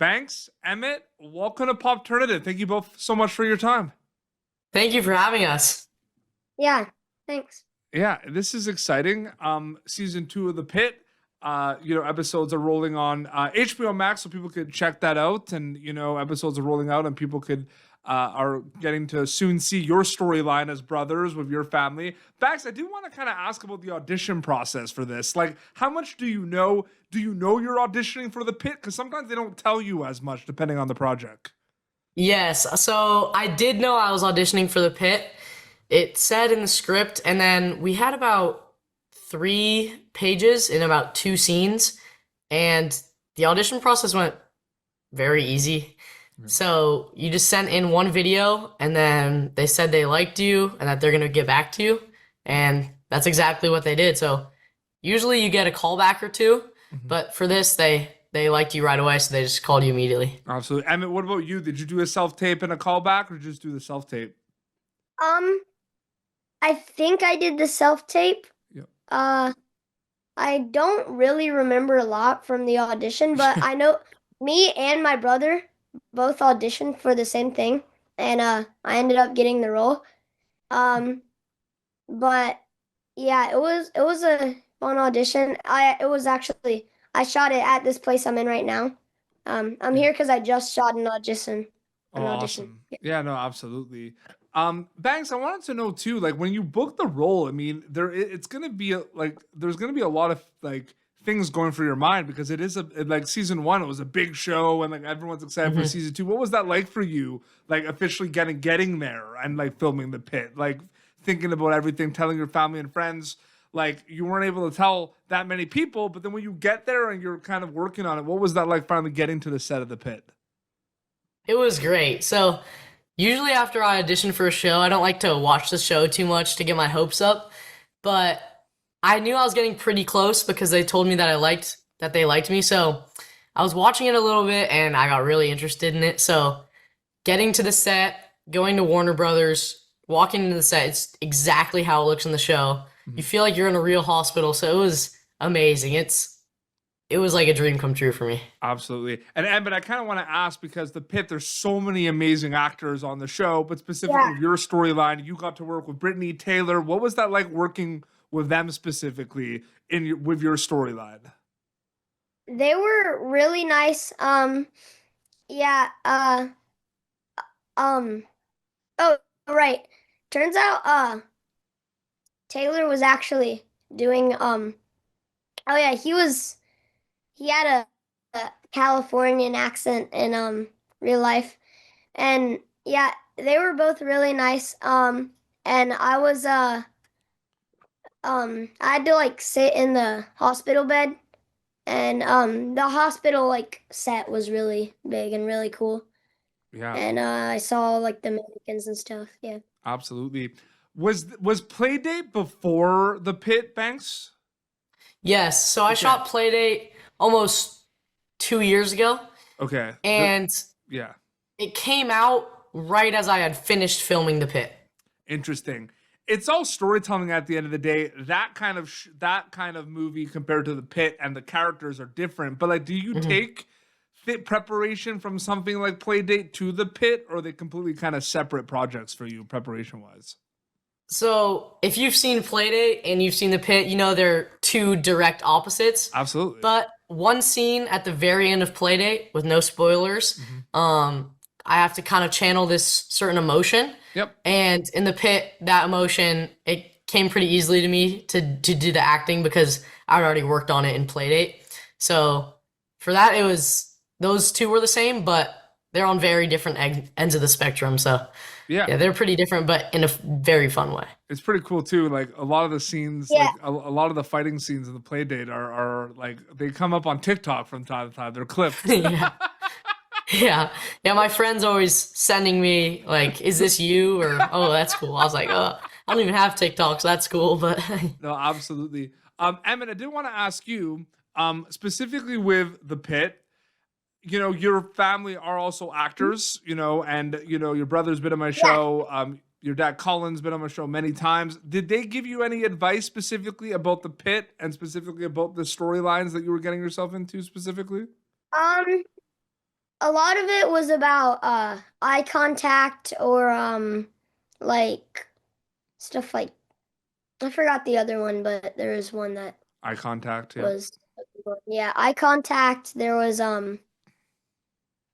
Banks, Emmett, welcome to Pop Turnitin. Thank you both so much for your time. Thank you for having us. Yeah, thanks. Yeah, this is exciting. Season 2 of The Pitt. Episodes are rolling on HBO Max, so people could check that out. And episodes are rolling out, and people are getting to soon see your storyline as brothers with your family. Bax, I do want to kind of ask about the audition process for this. Like, how much do you know? Do you know you're auditioning for The Pitt? Because sometimes they don't tell you as much depending on the project. Yes, so I did know I was auditioning for The Pitt. It said in the script, and then we had about 3 pages in about 2 scenes, and the audition process went very easy. So you just sent in 1 video, and then they said they liked you and that they're gonna get back to you, and that's exactly what they did. So usually you get a callback or 2, but for this they liked you right away, so they just called you immediately. Absolutely. Emmett, what about you? Did you do a self-tape and a callback, or just do the self-tape? I think I did the self-tape. Yep. I don't really remember a lot from the audition, but I know me and my brother both auditioned for the same thing, and I ended up getting the role. But yeah, it was a fun audition. I shot it at this place I'm in right now. I'm here because I just shot an audition. Awesome. Yeah, no, absolutely. Banks, I wanted to know too, like when you book the role, I mean, there's gonna be a lot of like things going through your mind, because it is like season 1, it was a big show and like everyone's excited for season 2. What was that like for you, like officially getting there and like filming The Pitt, like thinking about everything, telling your family and friends, like you weren't able to tell that many people, but then when you get there and you're kind of working on it, what was that like finally getting to the set of The Pitt? It was great. So usually after I audition for a show, I don't like to watch the show too much to get my hopes up, but I knew I was getting pretty close because they told me that they liked me. So I was watching it a little bit and I got really interested in it. So getting to the set, going to Warner Brothers, walking into the set, it's exactly how it looks in the show. You feel like you're in a real hospital. So it was amazing. It was like a dream come true for me. Absolutely. And Emmett, I kind of want to ask, because The Pitt, there's so many amazing actors on the show, but specifically your storyline, you got to work with Brittany, Taylor. What was that like working with them specifically with your storyline? They were really nice. Yeah. Oh, right. Turns out, Taylor was actually doing, oh yeah, he had a Californian accent in, real life. And yeah, they were both really nice. And I had to like sit in the hospital bed, and the hospital like set was really big and really cool. Yeah. And I saw like the mannequins and stuff. Yeah. Absolutely. Was Playdate before The Pitt, Banks? Yes. So I shot Playdate almost 2 years ago. Okay. And yeah, it came out right as I had finished filming The Pitt. Interesting. It's all storytelling at the end of the day. That kind of movie compared to The Pitt, and the characters are different. But like, do you take fit preparation from something like Playdate to The Pitt, or are they completely kind of separate projects for you preparation wise? So if you've seen Playdate and you've seen The Pitt, you know they're 2 direct opposites. Absolutely. But one scene at the very end of Playdate, with no spoilers, I have to kind of channel this certain emotion. Yep. And in The Pitt, that emotion, it came pretty easily to me to do the acting because I'd already worked on it in Playdate. So for that, it was, those 2 were the same, but they're on very different ends of the spectrum. So yeah, they're pretty different, but in a very fun way. It's pretty cool too. Like a lot of the scenes, like a lot of the fighting scenes in the Playdate are like, they come up on TikTok from time to time. They're clipped. Yeah. My friends always sending me like, "Is this you?" or "Oh, that's cool." I was like, "Oh, I don't even have TikTok, so that's cool." But no, absolutely. Emmett, I did want to ask you, specifically with The Pitt. Your family are also actors, and your brother's been on my show. Your dad Colin's been on my show many times. Did they give you any advice specifically about The Pitt, and specifically about the storylines that you were getting yourself into specifically? a lot of it was about eye contact or like stuff like I forgot the other one, but there was one that Eye contact. Yeah. was eye contact. There was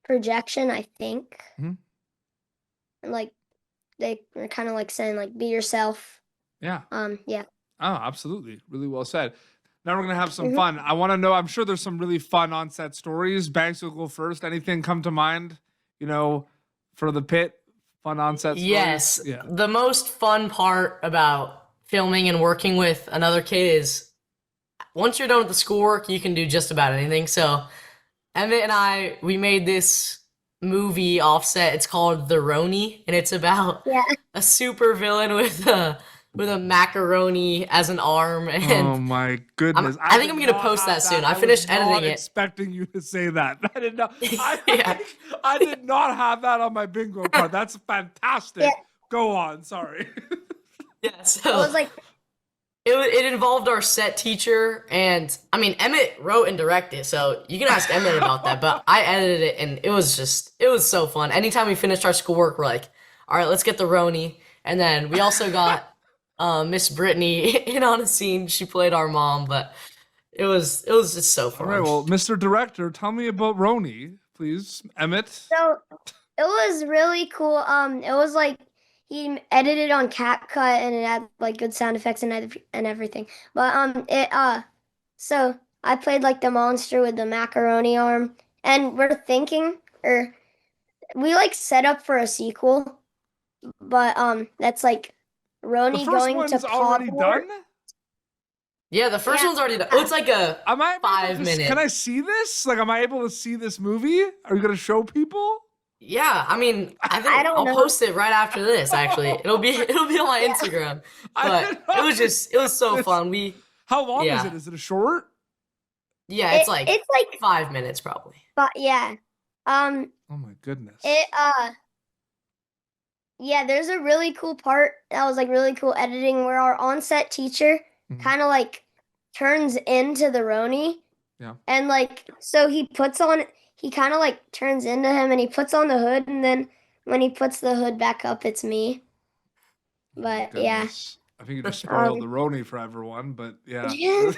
projection, I think. Mhm. And like they were kind of like saying like be yourself. Yeah. Yeah. Oh, absolutely. Really well said. Now we're gonna have some Mhm. fun. I want to know. I'm sure there's some really fun on-set stories. Banks will go first. Anything come to mind? You know, for the pit, fun on-set stories. Yes. Yeah. The most fun part about filming and working with another kid is once you're done with the schoolwork, you can do just about anything. So Emmett and I, we made this movie offset. It's called The Roni, and it's about Yeah. a super villain with a macaroni as an arm. Oh And my goodness! I think did I'm gonna not post have that soon. I I finished was editing not it. expecting you to say that. I did not. Yeah. I did not have that on my bingo card. That's fantastic. Yeah. Go on. Sorry. Yeah, I so was like, it involved our set teacher, and I mean Emmett wrote and directed, so you can ask Emmett about that. But I edited it, and it was so fun. Anytime we finished our schoolwork, we're like, all right, let's get the Roni, and then we also got Miss Brittany in on a scene. She played our mom, but it was just so All fun. right. Well, Mr. Director, tell me about Roni, please. Emmett. so it was really cool. It was like he edited on CapCut and it had like good sound effects and everything. But so I played like the monster with the macaroni arm, and we're thinking, or we like set up for a sequel, but that's like The Roni first going one's to already Pogwarts. done. Yeah, the first Yeah. one's already done. Oh, it's like a Am I able 5 to- minute. Can I see this? Like, am I able to see this movie? Are you gonna show people? Yeah, I mean, I think I don't I'll know. post it right after this. Actually, it'll be on my Instagram. I did But not it was so this. fun. We How long is Yeah. it? Is it a short? yeah, it's like it's like 5 minutes probably. but yeah. Oh my goodness. Yeah, there's a really cool part that was like really cool editing where our on-set teacher Mhm. kind of like turns into the Roni. Yeah. And like so he kind of like turns into him and he puts on the hood, and then when he puts the hood back up it's me. Oh my But yeah. goodness. I think you just spoiled Um, the Roni for everyone, but yeah. Yeah.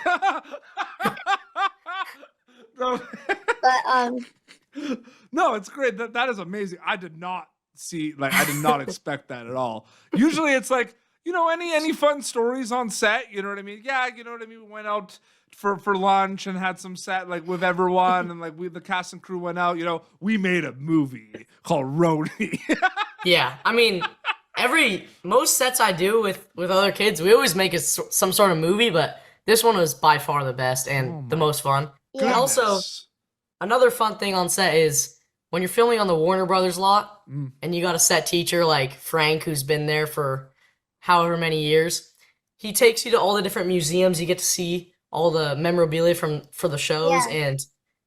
No. But No, it's great. That is amazing. I did not expect that at all. Usually it's like, any fun stories on set, you know what I mean? Yeah, you know what I mean? We went out for lunch and had some set like with everyone, and like the cast and crew went out, we made a movie called Roni. Yeah, I mean, most sets I do with other kids, we always make some sort of movie, but this one was by far the best and the my most fun. yeah. Also, Goodness. another fun thing on set is when you're filming on the Warner Brothers lot and you got a set teacher like Frank who's been there for however many years, he takes you to all the different museums. You get to see all the memorabilia for the shows, Yeah. and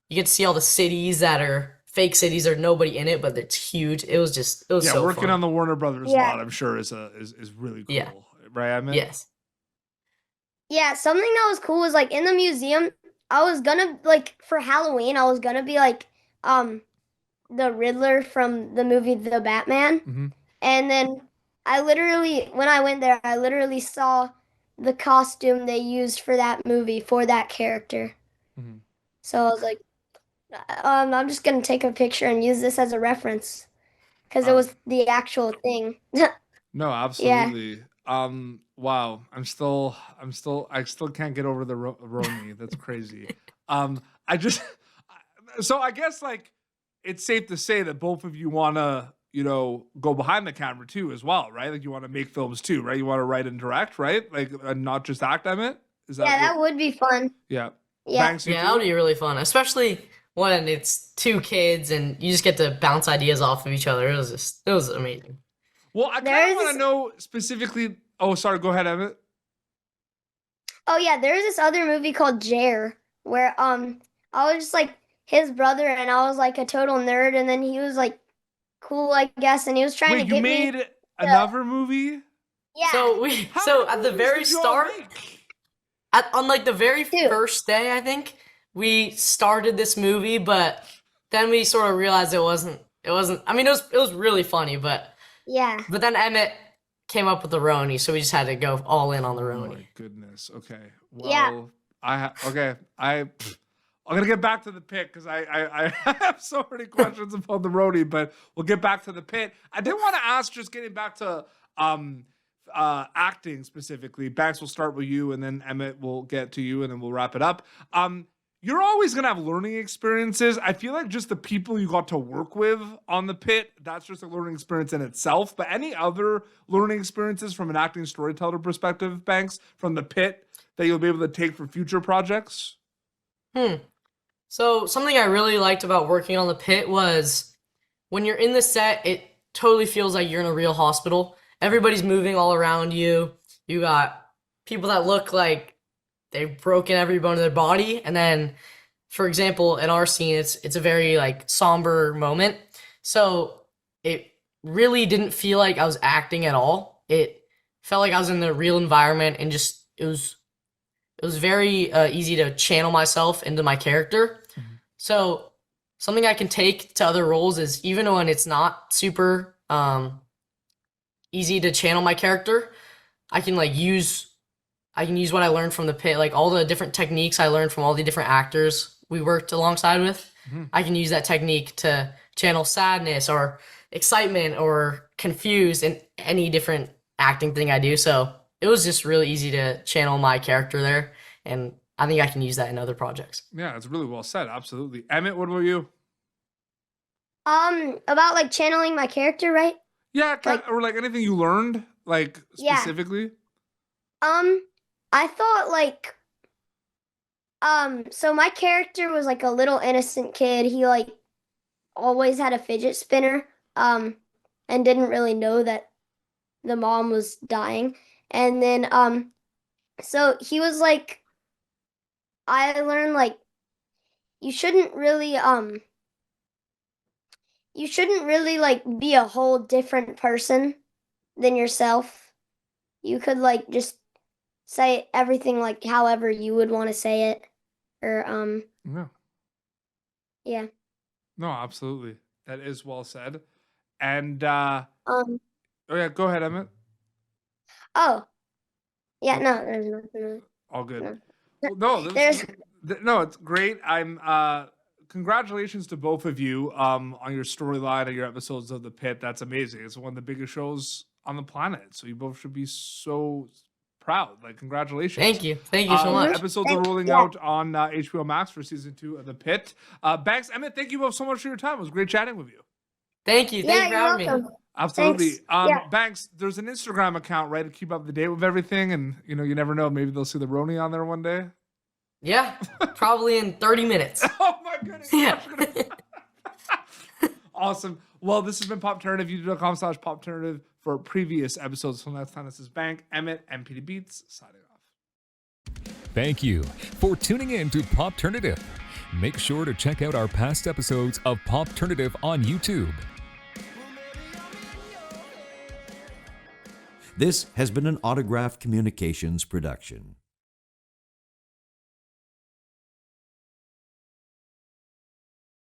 you get to see all the cities that are fake cities or nobody in it, but it's huge. It was so working fun. on the Warner Brothers Yeah. lot, I'm sure is really cool. Yeah. Right, I mean? Yes. Yeah, something that was cool was like in the museum, I was gonna like for Halloween, I was gonna be like the Riddler from the movie The Batman. Mhm. And then when I went there, I literally saw the costume they used for that movie for that character. Mhm. So I was like, I'm just gonna take a picture and use this as a reference because it was the actual thing. No, absolutely. Wow. I still can't get over the Roni. That's crazy. So I guess like it's safe to say that both of you want to, go behind the camera too as well, right? Like you want to make films too, right? You want to write and direct, right? Like and not just act, I meant? Is that Yeah, that would be fun. Yeah. Yeah. Banks, you Yeah, too? that would be really fun, especially when it's two kids and you just get to bounce ideas off of each other. It was amazing. Well, I kind of There's want to this- know specifically. Oh, sorry. Go ahead, Emmett. Oh yeah, there's this other movie called Jer where I was just like his brother and I was like a total nerd, and then he was like cool, I guess, and he was trying Wait, to you get made me. another movie? Yeah. So at the very start, on like the very Two. first day, I think we started this movie, but then we sort of realized it wasn't. I mean, it was really funny, but Yeah. then Emmett came up with the Roni, so we just had to go all in on the Oh Roni. my goodness. Okay. Yeah. Well, I'm gonna get back to the pit because I have so many questions about the roadie, but we'll get back to the pit. I did want to ask, just getting back to acting specifically. Banks, will start with you, and then Emmett will get to you, and then we'll wrap it up. You're always gonna have learning experiences. I feel like just the people you got to work with on the pit, that's just a learning experience in itself. But any other learning experiences from an acting storyteller perspective, Banks, from the pit that you'll be able to take for future projects? So something I really liked about working on the pit was when you're in the set, it totally feels like you're in a real hospital. Everybody's moving all around you. You got people that look like they've broken every bone of their body. And then, for example, in our scene, it's a very like somber moment. So it really didn't feel like I was acting at all. It felt like I was in the real environment, and just it was very easy to channel myself into my character. Mm-hmm. So something I can take to other roles is, even when it's not super easy to channel my character, I can use what I learned from the pit, like all the different techniques I learned from all the different actors we worked alongside with. Mm-hmm. I can use that technique to channel sadness or excitement or confused in any different acting thing I do. So it was just really easy to channel my character there, and I think I can use that in other projects. Yeah, it's really well said. Absolutely. Emmett, what about you? About like channeling my character, right? Yeah, or like anything you learned, like Yeah. specifically? I thought like so my character was like a little innocent kid. He like always had a fidget spinner, and didn't really know that the mom was dying. And then so he was like, I learned like you shouldn't really like be a whole different person than yourself. You could like just say everything like however you would want to say it, or yeah. No, absolutely. That is well said. And Um oh yeah, go ahead, Emmett. oh yeah, no, there's nothing really. All good. No. Well, no, There's no, it's great. I'm congratulations to both of you on your storyline and your episodes of The Pit. That's amazing. It's one of the biggest shows on the planet. So you both should be so proud. Like, congratulations. Thank you so much. Episodes are rolling out on HBO Max for season 2 of The Pit. Banks, Emmett, thank you both so much for your time. It was great chatting with you. Thank you for having me. Absolutely. Thanks. Banks, there's an Instagram account, right, to keep up to date with everything, and you never know, maybe they'll see the Roni on there one day. Yeah, probably in 30 minutes. Oh my goodness. Yeah. Awesome. Well, this has been Popternative, youtube.com/Popternative for previous episodes. From next time, this is Bank, Emmett, and PD Beats signing off. Thank you for tuning in to Popternative. Make sure to check out our past episodes of Popternative on YouTube. This has been an Autograph Communications production.